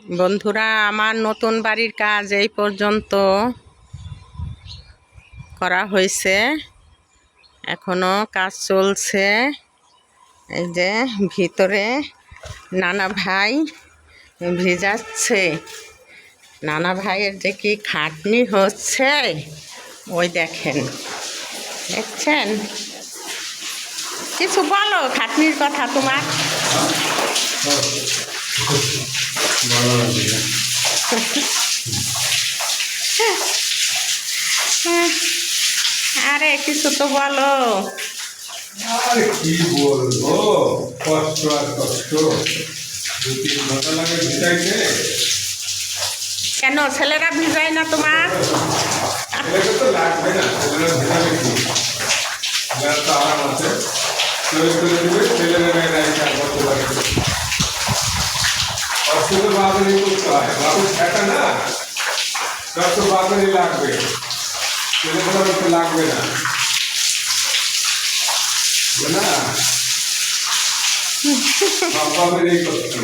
বন্ধুরা, আমার নতুন বাড়ির কাজ এই পর্যন্ত করা হয়েছে, এখনো কাজ চলছে। এই যে ভিতরে নানা ভাই ভিজাচ্ছে। নানা ভাইয়ের যে কি খাটনি হচ্ছে, ওই দেখেন, দেখছেন? কিছু বলো খাটনির কথা তোমার। আরে কিছু তো বলো। আরে কি বলবো, কষ্ট আর কষ্ট। 2-3 ঘন্টা লাগে ভিজাইতে। কেন ছেলেরা ভিজায় না তোমার? ছেলেকে তো লাগবে না, ছেলেরা ভিজাবে কি? যারা তো আরাম আছে চলে চলে দিবে, ছেলেরা নাই করতে পারে। অসুবিধা বাবারই করতে হয়, বাবুর ছেটা না, সব তো বাবারই লাগবে, ছেলেগুলো তো লাগবে না, না বাবারই করতে।